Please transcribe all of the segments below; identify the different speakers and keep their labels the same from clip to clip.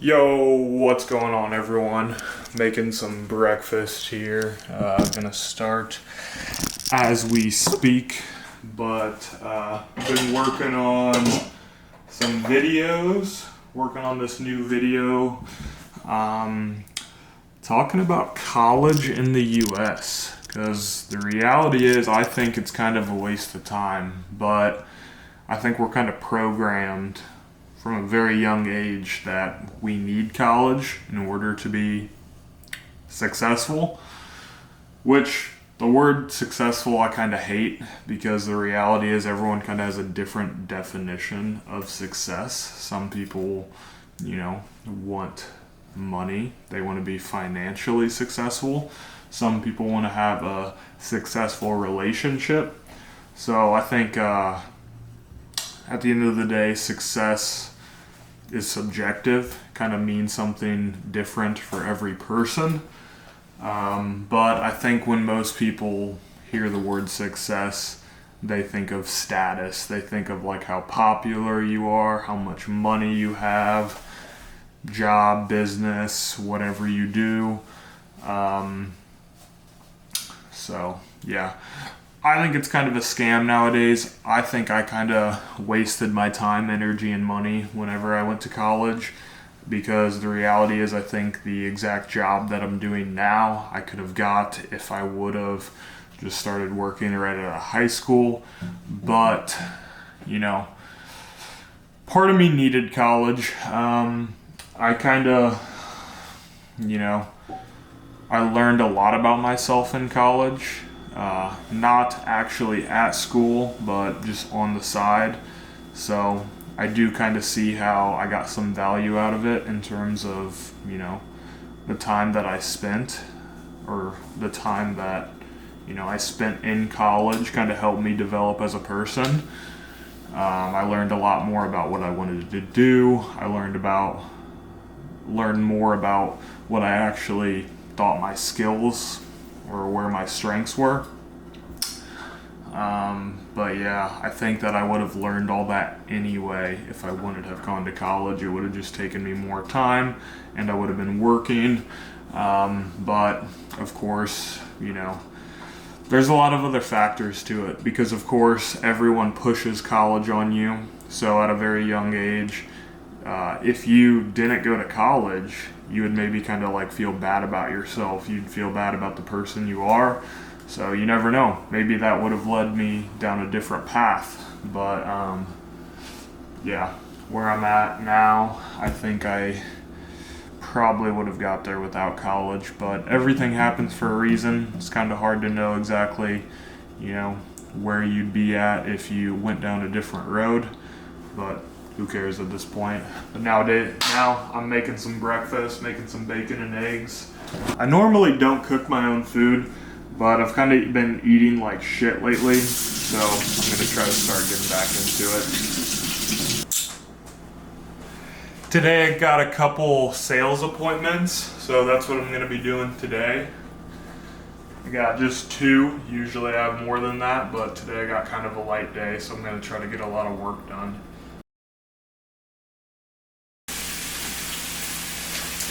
Speaker 1: Yo, what's going on, everyone? Making some breakfast here. Gonna start as we speak, but been working on some videos, working on this new video, talking about college in the US, because the reality is I think it's kind of a waste of time, but I think we're kind of programmed from a very young age that we need college in order to be successful, which the word successful I kind of hate, because the reality is everyone kind of has a different definition of success. Some people, want money. They want to be financially successful. Some people want to have a successful relationship. So I think at the end of the day, success is subjective, kind of means something different for every person. But I think when most people hear the word success, they think of status. They think of like how popular you are, how much money you have, job, business, whatever you do. So yeah, I think it's kind of a scam nowadays. I think I kind of wasted my time, energy, and money whenever I went to college, because the reality is I think the exact job that I'm doing now I could have got if I would have just started working right out of high school. But, part of me needed college. I kind of, I learned a lot about myself in college. Not actually at school, but just on the side. So I do kind of see how I got some value out of it in terms of, the time that I spent, or the time that, I spent in college kind of helped me develop as a person. I learned a lot more about what I wanted to do. I learned more about what I actually thought my skills or where my strengths were. But yeah, I think that I would have learned all that anyway if I wouldn't have gone to college. It would have just taken me more time and I would have been working. But of course, there's a lot of other factors to it, because of course everyone pushes college on you. So at a very young age, if you didn't go to college, you would maybe kind of like feel bad about yourself. You'd feel bad about the person you are. So you never know. Maybe that would have led me down a different path. But yeah, where I'm at now, I think I probably would have got there without college. But everything happens for a reason. It's kind of hard to know exactly, where you'd be at if you went down a different road. But who cares at this point? But now I'm making some breakfast, making some bacon and eggs. I normally don't cook my own food, but I've kind of been eating like shit lately, so I'm going to try to start getting back into it. Today I got a couple sales appointments, so that's what I'm going to be doing today. I got just 2. Usually I have more than that, but today I got kind of a light day, so I'm going to try to get a lot of work done.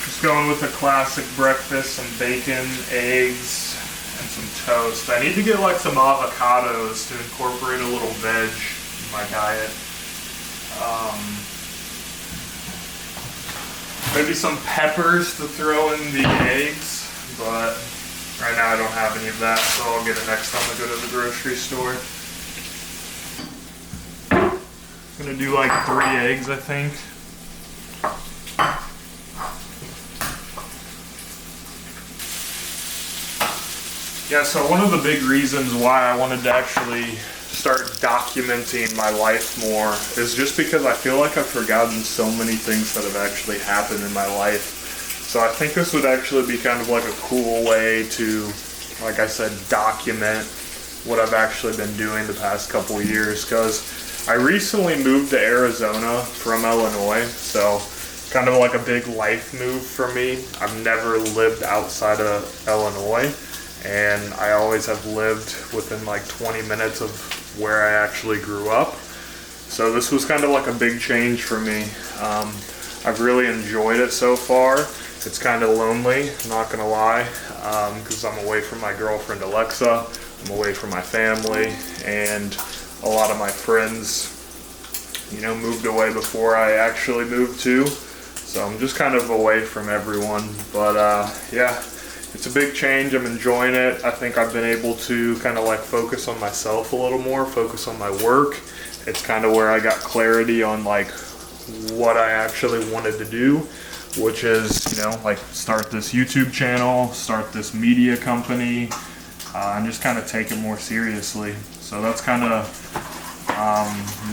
Speaker 1: Just going with a classic breakfast, some bacon, eggs, and some toast. I need to get like some avocados to incorporate a little veg in my diet. Maybe some peppers to throw in the eggs, but right now I don't have any of that, so I'll get it next time I go to the grocery store. I'm gonna do like 3 eggs, I think. Yeah, so one of the big reasons why I wanted to actually start documenting my life more is just because I feel like I've forgotten so many things that have actually happened in my life. So I think this would actually be kind of like a cool way to, like I said, document what I've actually been doing the past couple of years, because I recently moved to Arizona from Illinois, so kind of like a big life move for me. I've never lived outside of Illinois, and I always have lived within like 20 minutes of where I actually grew up. So this was kind of like a big change for me. I've really enjoyed it so far. It's kind of lonely, not gonna lie, because I'm away from my girlfriend Alexa, I'm away from my family, and a lot of my friends, you know, moved away before I actually moved too. So I'm just kind of away from everyone. But yeah, it's a big change. I'm enjoying it. I think I've been able to kind of like focus on myself a little more, focus on my work. It's kind of where I got clarity on like what I actually wanted to do, which is, you know, like start this YouTube channel, start this media company, and just kind of take it more seriously. So that's kind of,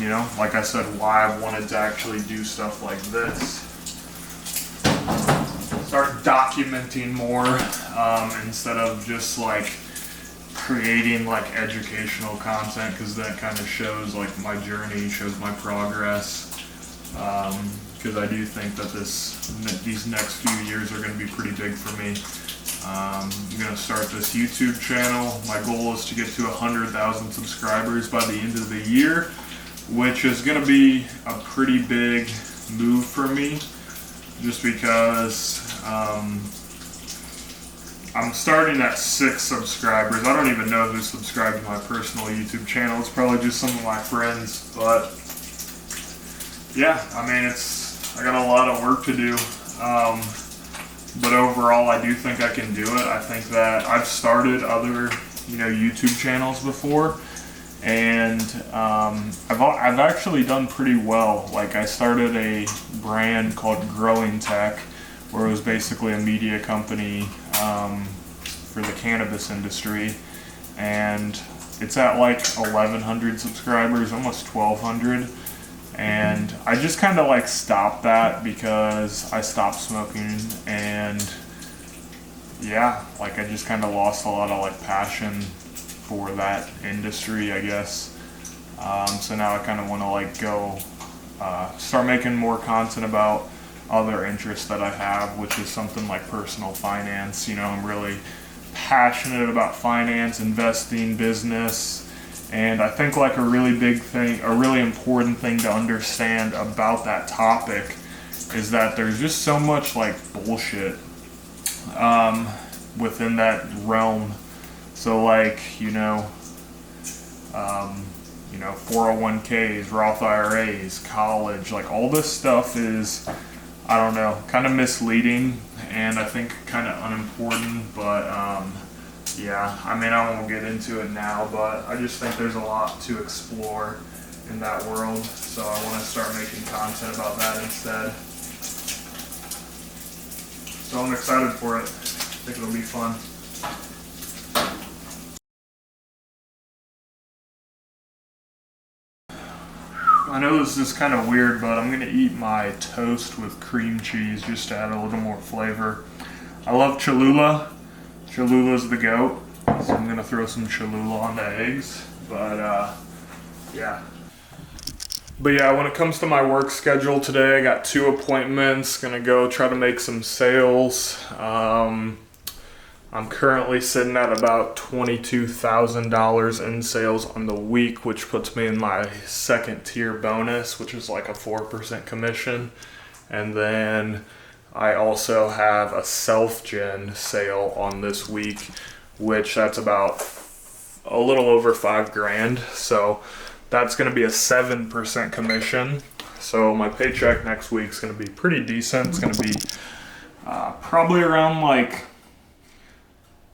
Speaker 1: you know, like I said, why I wanted to actually do stuff like this. Start documenting more instead of just like creating like educational content, because that kind of shows like my journey, shows my progress. Because I do think that these next few years are going to be pretty big for me. I'm going to start this YouTube channel. My goal is to get to 100,000 subscribers by the end of the year, which is going to be a pretty big move for me, just because I'm starting at 6 subscribers. I don't even know who subscribed to my personal YouTube channel. It's probably just some of my friends, but yeah, I mean, I got a lot of work to do, but overall I do think I can do it. I think that I've started other, you know, YouTube channels before, and I've actually done pretty well. Like, I started a brand called Growing Tech, where it was basically a media company for the cannabis industry, and it's at like 1,100 subscribers, almost 1,200. And I just kind of like stopped that because I stopped smoking, and yeah, like I just kind of lost a lot of like passion for that industry, I guess. So now I kind of want to like go start making more content about other interests that I have, which is something like personal finance. You know, I'm really passionate about finance, investing, business. And I think like a really big thing, a really important thing to understand about that topic is that there's just so much like bullshit within that realm. So like, you know, 401ks, Roth IRAs, college, like all this stuff is, I don't know, kind of misleading, and I think kind of unimportant, but yeah, I mean, I won't get into it now, but I just think there's a lot to explore in that world, so I want to start making content about that instead. So I'm excited for it. I think it'll be fun. I know this is kind of weird, but I'm going to eat my toast with cream cheese just to add a little more flavor. I love Cholula. Cholula's the goat, so I'm going to throw some Cholula on the eggs, but yeah. But yeah, when it comes to my work schedule today, I got 2 appointments, going to go try to make some sales. I'm currently sitting at about $22,000 in sales on the week, which puts me in my second tier bonus, which is like a 4% commission. And then I also have a self-gen sale on this week, which that's about a little over $5,000. So that's going to be a 7% commission. So my paycheck next week is going to be pretty decent. It's going to be probably around like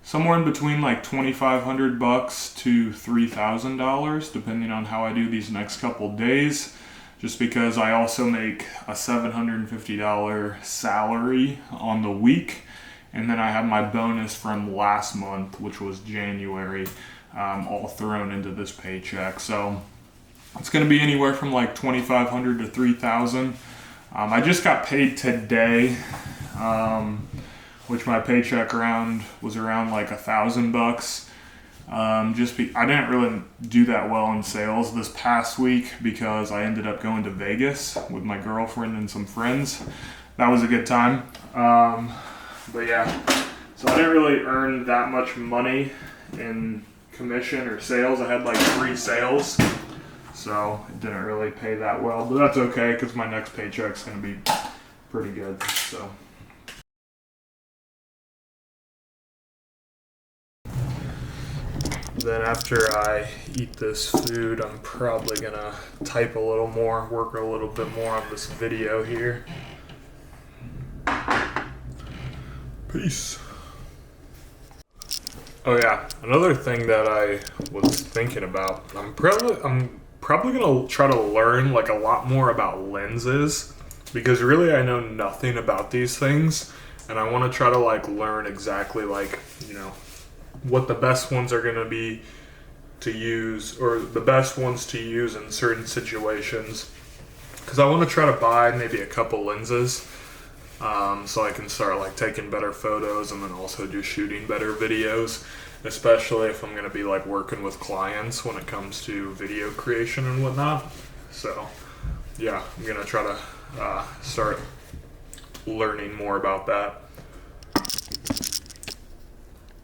Speaker 1: somewhere in between like $2,500 to $3,000, depending on how I do these next couple days. Just because I also make a $750 salary on the week, and then I have my bonus from last month, which was January, all thrown into this paycheck. So it's going to be anywhere from like $2,500 to $3,000. I just got paid today, which my paycheck was around like $1,000. I didn't really do that well in sales this past week because I ended up going to Vegas with my girlfriend and some friends. That was a good time. But yeah, so I didn't really earn that much money in commission or sales. I had like 3 sales, so it didn't really pay that well, but that's okay because my next paycheck's going to be pretty good. So. Then after I eat this food, I'm probably gonna type a little more, work a little bit more on this video here. Peace. Oh yeah, another thing that I was thinking about, I'm probably gonna try to learn like a lot more about lenses, because really I know nothing about these things, and I want to try to like learn exactly like, you know, what the best ones are gonna be to use, or the best ones to use in certain situations, because I want to try to buy maybe a couple lenses. So I can start like taking better photos and then also do shooting better videos, especially if I'm going to be like working with clients when it comes to video creation and whatnot. So yeah, I'm going to try to start learning more about that.